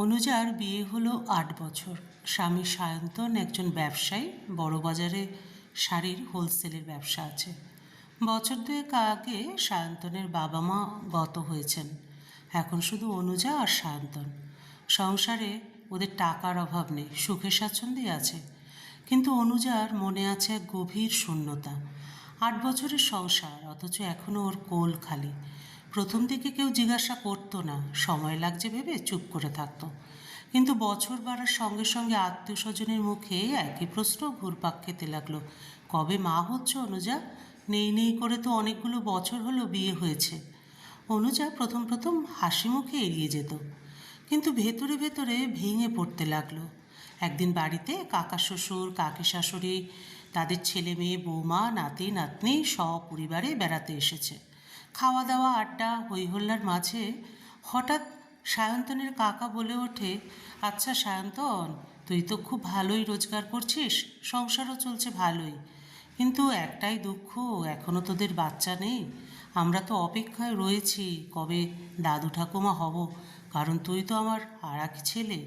অনুজার বিয়ে হলো ৮ বছর। স্বামী সায়ন্তন একজন ব্যবসায়ী, বড় বাজারে শাড়ির হোলসেলের ব্যবসা আছে। বছর দুয়েক আগে সায়ন্তনের বাবা মা গত হয়েছেন। এখন শুধু অনুজা আর সায়ন্তন। সংসারে ওদের টাকার অভাব নেই, সুখে স্বাচ্ছন্দ্যে আছে। কিন্তু অনুজার মনে আছে এক গভীর শূন্যতা। ৮ বছরের সংসার, অথচ এখনও ওর কোল খালি। প্রথম দিকে কেউ জিজ্ঞাসা করতো না, সময় লাগছে ভেবে চুপ করে থাকতো। কিন্তু বছর বাড়ার সঙ্গে সঙ্গে আত্মীয় স্বজনের মুখে একই প্রশ্ন ঘুরপাক খেতে লাগলো, কবে মা হচ্ছ অনুজা? নেই নেই করে তো অনেকগুলো বছর হলো বিয়ে হয়েছে। অনুজা প্রথম প্রথম হাসি মুখে এড়িয়ে যেত, কিন্তু ভেতরে ভেতরে ভেঙে পড়তে লাগলো। একদিন বাড়িতে কাকা শ্বশুর, কাকি শাশুড়ি, তাদের ছেলে মেয়ে, বৌমা, নাতি নাতনি সপরিবারে বেড়াতে এসেছে। খাওয়া দাওয়া, আড্ডা, হইহল্লার মাঝে হঠাৎ সায়ন্তনের কাকা বলে ওঠে, আচ্ছা সায়ন্তন, তুই তো খুব ভালোই রোজগার করছিস, সংসারও চলছে ভালোই, কিন্তু একটাই দুঃখ, এখনও তোদের বাচ্চা নেই। আমরা তো অপেক্ষায় রয়েছি কবে দাদু ঠাকুমা হব, কারণ তুই তো আমার আর এক ছেলে।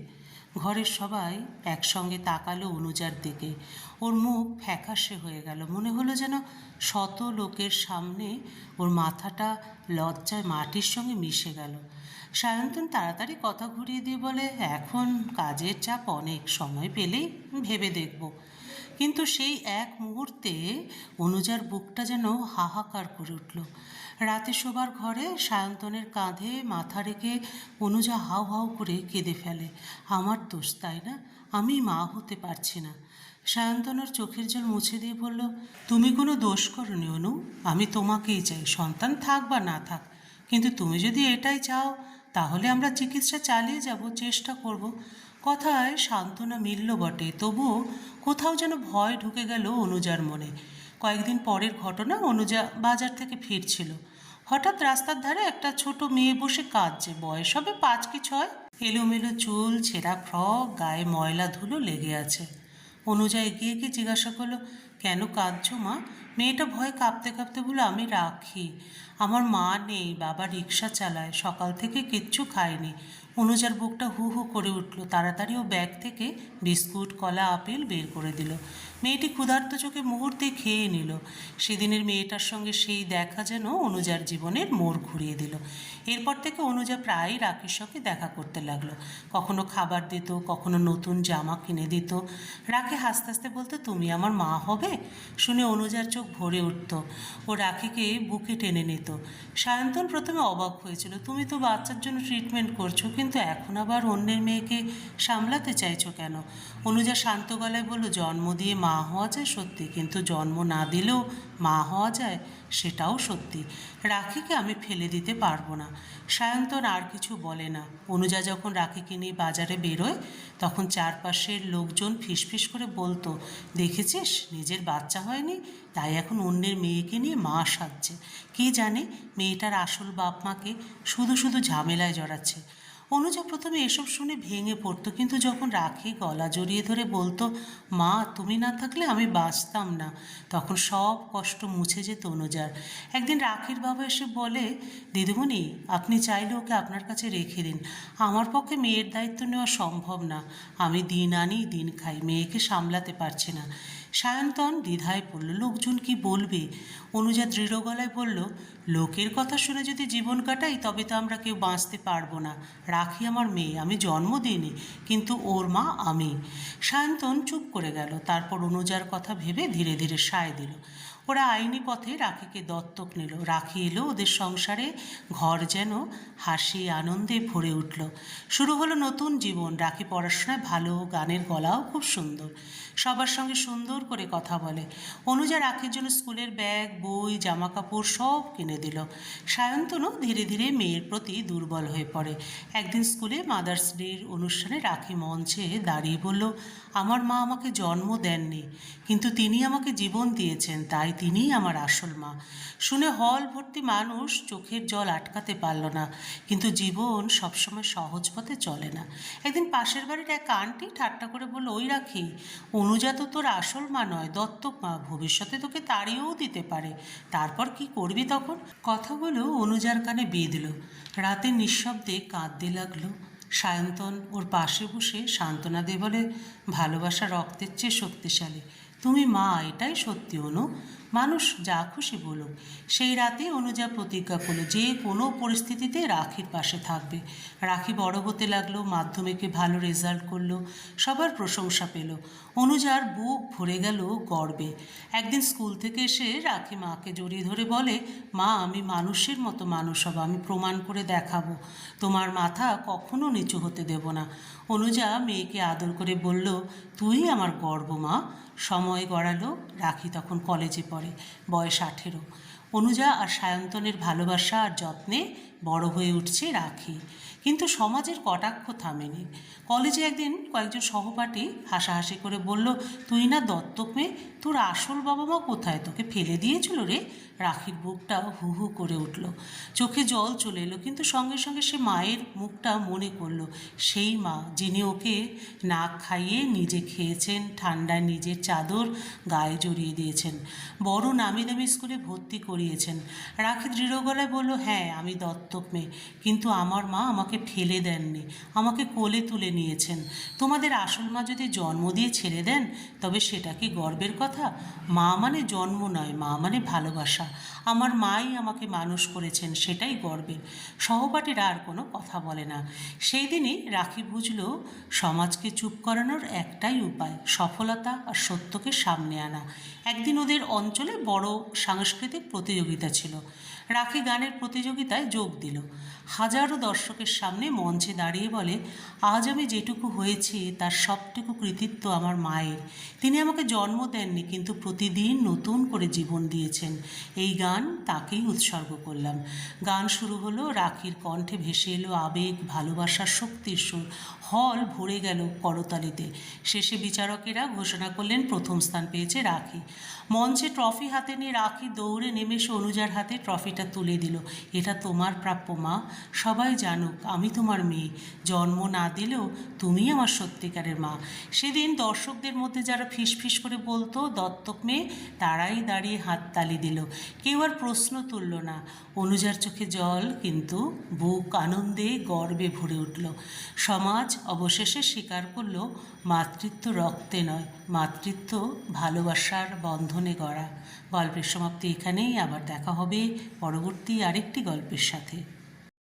ঘরের সবাই একসঙ্গে তাকালো অনুজার দিকে। ওর মুখ ফ্যাকাশে হয়ে গেল, মনে হলো যেন শত লোকের সামনে ওর মাথাটা লজ্জায় মাটির সঙ্গে মিশে গেল। সায়ন্তন তাড়াতাড়ি কথা ঘুরিয়ে দিয়ে বলে, এখন কাজের চাপ অনেক, সময় পেলেই ভেবে দেখব। কিন্তু সেই এক মুহূর্তে অনুজার বুকটা যেন হাহাকার করে উঠল। রাতে শোবার ঘরে সায়ন্তনের কাঁধে মাথা রেখে অনুজা হাউ হাউ করে কেঁদে ফেলে, আমার দোষ তাই না, আমি মা হতে পারছি না। সায়ন্তনের চোখের জল মুছে দিয়ে বলল, তুমি কোনো দোষ করনি অনু, আমি তোমাকেই চাই, সন্তান থাক বা না থাক। কিন্তু তুমি যদি এটাই চাও তাহলে আমরা চিকিৎসা চালিয়ে যাব, চেষ্টা করব। কথায় সান্ত্বনা মিলল বটে, তবুও কোথাও যেন ভয় ঢুকে গেল অনুজার মনে। কয়েকদিন পরের ঘটনা, অনুজা বাজার থেকে ফিরছিল। হঠাৎ রাস্তার ধারে একটা ছোট মেয়ে বসে কাঁদছে, বয়স হবে ৫ কি ৬। এলোমেলো চুল, ছেঁড়া ফ্রক, গায়ে ময়লা ধুলো লেগে আছে। অনুজা এগিয়ে গিয়ে জিজ্ঞাসা করলো, কেন কাঁদছো মা? মেয়েটা ভয়ে কাঁপতে কাঁপতে বলল, আমি রাখি, আমার মা নেই, বাবা রিক্সা চালায়, সকাল থেকে কিচ্ছু খায়নি। অনুজার বুকটা হু হু করে উঠল। তাড়াতাড়ি ও ব্যাগ থেকে বিস্কুট, কলা, আপেল বের করে দিল। মেয়েটি ক্ষুধার্ত চোখে মুহূর্তে খেয়ে নিল। সেদিনের মেয়েটার সঙ্গে সেই দেখা যেন অনুজার জীবনের মোড় ঘুরিয়ে দিল। এরপর থেকে অনুজা প্রায়ই রাখির সঙ্গে দেখা করতে লাগলো। কখনো খাবার দিত, কখনো নতুন জামা কিনে দিত। রাখি হাসতে হাসতে বলতো, তুমি আমার মা হবে? শুনে অনুজার চোখ ভরে উঠত। ও রাখিকে বুকে টেনে নিত। সায়ন্তন প্রথমে অবাক হয়েছিল, তুমি তো বাচ্চার জন্য ট্রিটমেন্ট করছো, কিন্তু এখন আবার অন্যের মেয়েকে সামলাতে চাইছো কেন? অনুজা শান্ত গলায় বলল, জন্ম দিয়ে মা হওয়া যায় সত্যি, কিন্তু জন্ম না দিলেও মা হওয়া যায়, সেটাও সত্যি। রাখিকে আমি ফেলে দিতে পারবো না। সায়ন্তন আর কিছু বলে না। অনুজা যখন রাখিকে নিয়ে বাজারে বেরোয়, তখন চারপাশের লোকজন ফিসফিস করে বলতো, দেখেছিস, নিজের বাচ্চা হয়নি, তাই এখন অন্যের মেয়েকে নিয়ে মা সাজছে। কে জানে মেয়েটার আসল বাপ মাকে শুধু শুধু ঝামেলায় জড়াচ্ছে। অনুজা প্রথমে এসব শুনে ভেঙে পড়তো, কিন্তু যখন রাখি গলা জড়িয়ে ধরে বলতো, মা তুমি না থাকলে আমি বাঁচতাম না, তখন সব কষ্ট মুছে যেত অনুজার। একদিন রাখির বাবা এসে বলে, দিদিমণি, আপনি চাইলে ওকে আপনার কাছে রেখে দিন, আমার পক্ষে মেয়ের দায়িত্ব নেওয়া সম্ভব না, আমি দিন আনি দিন খাই, মেয়েকে সামলাতে পারছি না। সায়ন্তন দ্বিধায় পড়ল, লোকজন কি বলবে? অনুজা দৃঢ় গলায় বলল, লোকের কথা শুনে যদি জীবন কাটাই তবে তো আমরা কেউ বাঁচতে পারবো না। রাখি আমার মেয়ে, আমি জন্ম দিইনি, কিন্তু ওর মা আমি। সায়ন্তন চুপ করে গেল, তারপর অনুজার কথা ভেবে ধীরে ধীরে সায় দিল। ওরা আইনি পথে রাখিকে দত্তক নিল। রাখি এলো ওদের সংসারে, ঘর যেন হাসি আনন্দে ভরে উঠল। শুরু হলো নতুন জীবন। রাখি পড়াশোনায় ভালো, গানের গলাও খুব সুন্দর, সবার সঙ্গে সুন্দর করে কথা বলে। অনুজা রাখির জন্য স্কুলের ব্যাগ, বই, জামা কাপড় সব কিনে দিল। সায়ন্তনও ধীরে ধীরে মেয়ের প্রতি দুর্বল হয়ে পড়ে। একদিন স্কুলে মাদার্স ডের অনুষ্ঠানে রাখি মঞ্চে দাঁড়িয়ে বলল, আমার মা আমাকে জন্ম দেননি, কিন্তু তিনি আমাকে জীবন দিয়েছেন, তাই তিনিই আমার আসল মা। শুনে হল ভর্তি মানুষ চোখের জল আটকাতে পারল না। কিন্তু জীবন সবসময় সহজ পথে চলে না। একদিন পাশের বাড়ির এক আন্টি ঠাট্টা করে বলল, ওই রাখি, অনুজা তো তোর আসল মা নয়, দত্তক মা, ভবিষ্যতে তোকে তাড়িয়েও দিতে পারে, তারপর কি করবি তখন? কথাগুলো অনুজার কানে বিঁধল। রাতে নিঃশব্দে কাঁদতে লাগলো। সায়ন্তন ওর পাশে বসে সান্ত্বনা দিয়ে বলে, ভালোবাসা রক্তের চেয়ে শক্তিশালী। তুমি মা, এটাই সত্যি অনু। মানুষ যা খুশি বলুক। সেই রাতে অনুজা প্রতিজ্ঞা করলো যে কোনো পরিস্থিতিতে রাখির পাশে থাকবে। রাখি বড় হতে লাগলো, মাধ্যমিকে ভালো রেজাল্ট করলো, সবার প্রশংসা পেল। অনুজার বুক ভরে গেল গর্বে। একদিন স্কুল থেকে এসে রাখি মাকে জড়িয়ে ধরে বলে, মা, আমি মানুষের মতো মানুষ হব, আমি প্রমাণ করে দেখাবো, তোমার মাথা কখনো নিচু হতে দেব না। অনুজা মেয়েকে আদর করে বলল, তুই আমার গর্ব মা। সময় গড়ালো, রাখি তখন কলেজে পড়ে, বয়স 18। অনুজা আর সায়ন্তনের ভালোবাসা আর যত্নে বড় হয়ে উঠছে রাখি। কিন্তু সমাজের কটাক্ষ থামেনি। কলেজে একদিন কয়েকজন সহপাঠী হাসাহাসি করে বলল, তুই না দত্তক মেয়ে, তোর আসল বাবা মা কোথায়, তোকে ফেলে দিয়েছিল রে? রাখির বুকটা হু হু করে উঠল, চোখে জল চলে এলো। কিন্তু সঙ্গে সঙ্গে সে মায়ের মুখটা মনে করলো, সেই মা যিনি ওকে নাক খাইয়ে নিজে খেয়েছেন, ঠান্ডায় নিজের চাদর গায়ে জড়িয়ে দিয়েছেন, বড় নামি দামি স্কুলে ভর্তি করিয়েছেন। রাখি দৃঢ় গলায় বলল, হ্যাঁ আমি দত্তক মেয়ে, কিন্তু আমার মা আমাকে ফেলে দেননি, আমাকে কোলে তুলে নিয়েছেন। তোমাদের আসল মা যদি জন্ম দিয়ে ছেড়ে দেন তবে সেটা কি গর্বের কথা? মা মানে জন্ম নয়, মা মানে ভালোবাসা। আমার মাই আমাকে মানুষ করেছেন, সেটাই গর্বের। সহপাঠীরা আর কোনো কথা বলে না। সেই দিনই রাখি বুঝল, সমাজকে চুপ করানোর একটাই উপায়, সফলতা আর সত্যকে সামনে আনা। একদিন ওদের অঞ্চলে বড় সাংস্কৃতিক প্রতিযোগিতা ছিল। রাখি গানের প্রতিযোগিতায় যোগ দিল। হাজারো দর্শকের সামনে মঞ্চে দাঁড়িয়ে বলে, আজ আমি যেটুকু হয়েছি তার সবটুকু কৃতিত্ব আমার মায়ের। তিনি আমাকে জন্ম দেননি, কিন্তু প্রতিদিন নতুন করে জীবন দিয়েছেন। এই গান তাকেই উৎসর্গ করলাম। গান শুরু হলো, রাখির কণ্ঠে ভেসে এলো আবেগ, ভালোবাসার শক্তির সুর। হল ভরে গেল করতালিতে। শেষে বিচারকেরা ঘোষণা করলেন, প্রথম স্থান পেয়েছে রাখি। মঞ্চে ট্রফি হাতে নিয়ে রাখি দৌড়ে নেমে এসে অনুজার হাতে ট্রফিটা তুলে দিল। এটা তোমার প্রাপ্য মা, সবাই জানুক আমি তোমার মেয়ে, জন্ম না দিলেও তুমি আমার সত্যিকারের মা। সেদিন দর্শকদের মধ্যে যারা ফিস ফিস করে বলতো দত্তক মেয়ে, তারাই দাঁড়িয়ে হাততালি দিল। কেউ আর প্রশ্ন তুলল না। অনুজার চোখে জল, কিন্তু বুক আনন্দে গর্বে ভরে উঠল। সমাজ অবশেষে স্বীকার করল, মাতৃত্ব রক্তে নয়, মাতৃত্ব ভালোবাসার বন্ধনে গড়া। গল্পের সমাপ্তি এখানেই। আবার দেখা হবে পরবর্তী আরেকটি গল্পের সাথে।